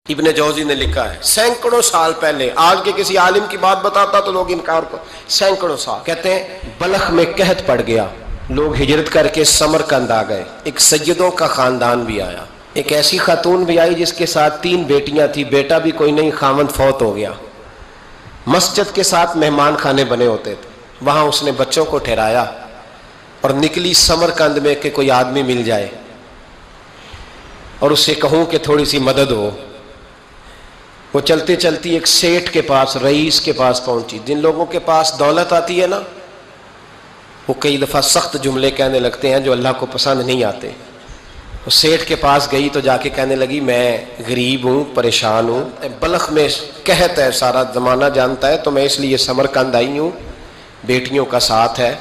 ابن جوزی نے لکھا ہے سینکڑوں سال پہلے، آج کے کسی عالم کی بات بتاتا تو لوگ انکار کو، سینکڑوں سال کہتے ہیں بلخ میں قحط پڑ گیا، لوگ ہجرت کر کے سمرقند آ گئے، ایک سیدوں کا خاندان بھی آیا، ایک ایسی خاتون بھی آئی جس کے ساتھ 3 بیٹیاں تھیں، بیٹا بھی کوئی نہیں، خاوند فوت ہو گیا، مسجد کے ساتھ مہمان خانے بنے ہوتے تھے، وہاں اس نے بچوں کو ٹھہرایا اور نکلی سمرقند میں کہ کوئی آدمی مل جائے اور اس سے کہوں کہ تھوڑی سی مدد ہو۔ وہ چلتے چلتی ایک سیٹھ کے پاس، رئیس کے پاس پہنچی۔ جن لوگوں کے پاس دولت آتی ہے نا، وہ کئی دفعہ سخت جملے کہنے لگتے ہیں جو اللہ کو پسند نہیں آتے۔ وہ سیٹھ کے پاس گئی تو جا کے کہنے لگی میں غریب ہوں، پریشان ہوں، بلخ میں قحط ہے، سارا زمانہ جانتا ہے، تو میں اس لیے سمرقند آئی ہوں، بیٹیوں کا ساتھ ہے،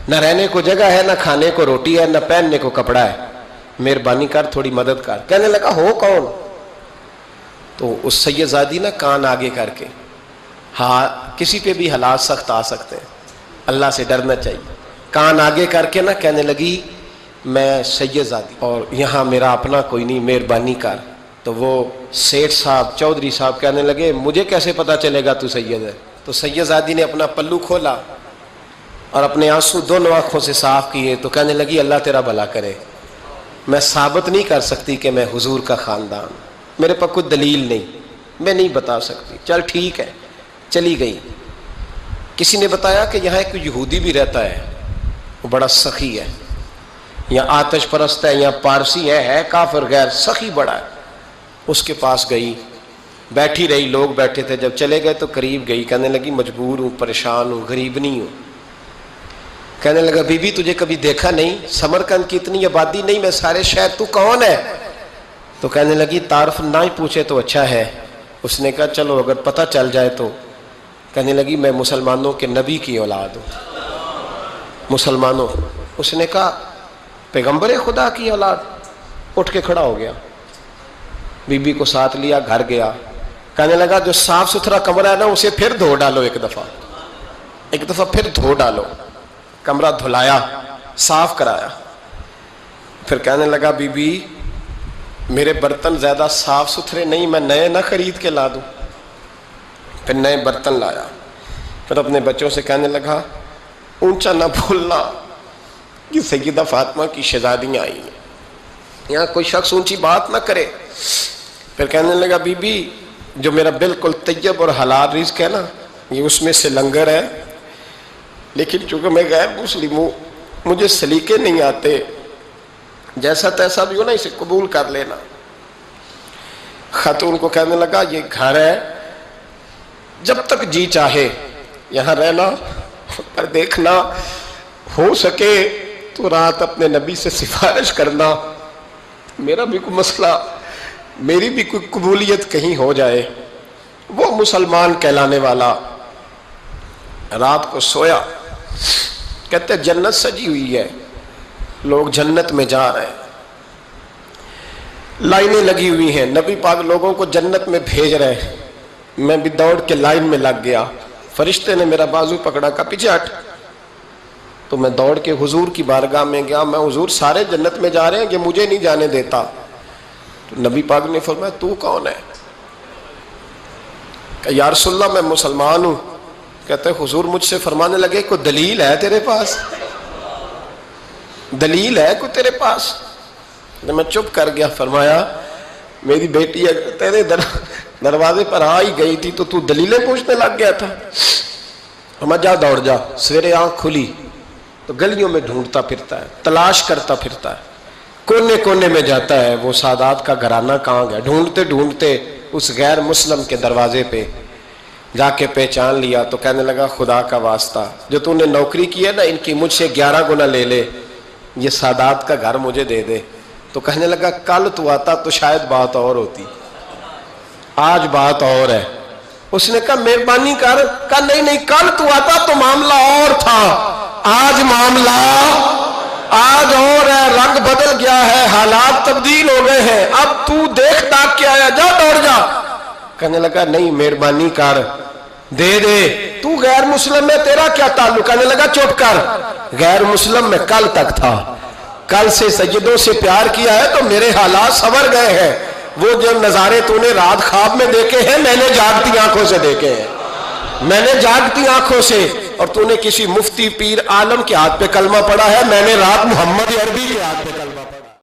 نہ رہنے کو جگہ ہے، نہ کھانے کو روٹی ہے، نہ پہننے کو کپڑا ہے، مہربانی کر تھوڑی مدد کر۔ کہنے لگا ہو کون؟ تو اس سید زادی نا کان آگے کر کے، ہاں کسی پہ بھی حالات سخت آ سکتے ہیں، اللہ سے ڈرنا چاہیے، کان آگے کر کے نا کہنے لگی میں سید زادی اور یہاں میرا اپنا کوئی نہیں، مہربانی کر۔ تو وہ سیٹھ صاحب، چودھری صاحب کہنے لگے مجھے کیسے پتا چلے گا تو سید ہے؟ تو سید زادی نے اپنا پلو کھولا اور اپنے آنسو دونوں آنکھوں سے صاف کیے تو کہنے لگی اللہ تیرا بھلا کرے، میں ثابت نہیں کر سکتی کہ میں حضور کا خاندان، میرے پاس کوئی دلیل نہیں، میں نہیں بتا سکتی، چل ٹھیک ہے، چلی گئی۔ کسی نے بتایا کہ یہاں ایک یہودی بھی رہتا ہے، وہ بڑا سخی ہے، یا آتش پرست ہے، یا پارسی ہے کافر غیر، سخی بڑا ہے۔ اس کے پاس گئی، بیٹھی رہی، لوگ بیٹھے تھے، جب چلے گئے تو قریب گئی، کہنے لگی مجبور ہوں، پریشان ہوں، غریب نہیں ہوں۔ کہنے لگا بی بی تجھے کبھی دیکھا نہیں، سمرقند کی اتنی آبادی نہیں، میں سارے شہر، تو کون ہے؟ تو کہنے لگی تعارف نہ ہی پوچھے تو اچھا ہے۔ اس نے کہا چلو اگر پتہ چل جائے تو۔ کہنے لگی میں مسلمانوں کے نبی کی اولاد ہوں، مسلمانوں۔ اس نے کہا پیغمبر خدا کی اولاد؟ اٹھ کے کھڑا ہو گیا، بی بی کو ساتھ لیا، گھر گیا، کہنے لگا جو صاف ستھرا کمرہ ہے نا اسے پھر دھو ڈالو، ایک دفعہ پھر دھو ڈالو۔ کمرہ دھلایا، صاف کرایا، پھر کہنے لگا بی بی میرے برتن زیادہ صاف ستھرے نہیں، میں نئے نہ خرید کے لا دوں۔ پھر نئے برتن لایا، پھر اپنے بچوں سے کہنے لگا اونچا نہ بھولنا کہ سیدہ فاطمہ کی شہزادیاں آئی ہیں، یہاں کوئی شخص اونچی بات نہ کرے۔ پھر کہنے لگا بی بی جو میرا بالکل طیب اور حلال رزق ہے نا، یہ اس میں سے لنگر ہے، لیکن چونکہ میں غیر مسلم ہوں، مجھے سلیقے نہیں آتے، جیسا تیسا بھی ہو نا اسے قبول کر لینا۔ خاتون کو کہنے لگا یہ گھر ہے، جب تک جی چاہے یہاں رہنا، پر دیکھنا ہو سکے تو رات اپنے نبی سے سفارش کرنا، میرا بھی کوئی مسئلہ، میری بھی کوئی قبولیت کہیں ہو جائے۔ وہ مسلمان کہلانے والا رات کو سویا، کہتے جنت سجی ہوئی ہے، لوگ جنت میں جا رہے ہیں، لائنیں لگی ہوئی ہیں، نبی پاک لوگوں کو جنت میں بھیج رہے ہیں، میں بھی دوڑ کے لائن میں لگ گیا، فرشتے نے میرا بازو پکڑا، کہا پیچھے ہٹ، تو میں دوڑ کے حضور کی بارگاہ میں گیا، میں حضور سارے جنت میں جا رہے ہیں، یہ مجھے نہیں جانے دیتا۔ تو نبی پاک نے فرمایا تو کون ہے؟ کہ یا رسول اللہ میں مسلمان ہوں۔ کہتے حضور مجھ سے فرمانے لگے کوئی دلیل ہے تیرے پاس؟ دلیل ہے کوئی تیرے پاس؟ میں چپ کر گیا۔ فرمایا میری بیٹی تیرے دروازے پر آ ہی گئی تھی تو دلیلیں پوچھنے لگ گیا تھا؟ ہم جا دوڑ جا۔ سویرے آنکھ کھلی تو گلیوں میں ڈھونڈتا پھرتا ہے، تلاش کرتا پھرتا ہے، کونے کونے میں جاتا ہے وہ سادات کا گھرانہ کہاں گیا، ڈھونڈتے ڈھونڈتے اس غیر مسلم کے دروازے پہ جا کے پہچان لیا۔ تو کہنے لگا خدا کا واسطہ جو تو نے نوکری کی ہے نا، ان کی مجھ سے 11 گنا لے لے، یہ سادات کا گھر مجھے دے دے۔ تو کہنے لگا کل تو آتا تو شاید بات اور ہوتی، آج بات اور ہے۔ اس نے کہا مہربانی کر، کہا نہیں کل تو آتا تو معاملہ اور تھا، آج معاملہ آج اور ہے، رنگ بدل گیا ہے، حالات تبدیل ہو گئے ہیں، اب تو دیکھ داکھ کے آیا، جا دوڑ جا۔ کہنے لگا نہیں مہربانی کر، دے دے، تو غیر مسلم میں تیرا کیا تعلق؟ کہنے لگا چپ کر، غیر مسلم میں کل تک تھا، کل سے سیدوں سے پیار کیا ہے تو میرے حالات سنور گئے ہیں، وہ جو نظارے تو نے رات خواب میں دیکھے ہیں میں نے جاگتی آنکھوں سے دیکھے ہیں، میں نے جاگتی آنکھوں سے، اور تو نے کسی مفتی پیر عالم کے ہاتھ پہ کلمہ پڑھا ہے، میں نے رات محمد عربی کے ہاتھ پہ کلمہ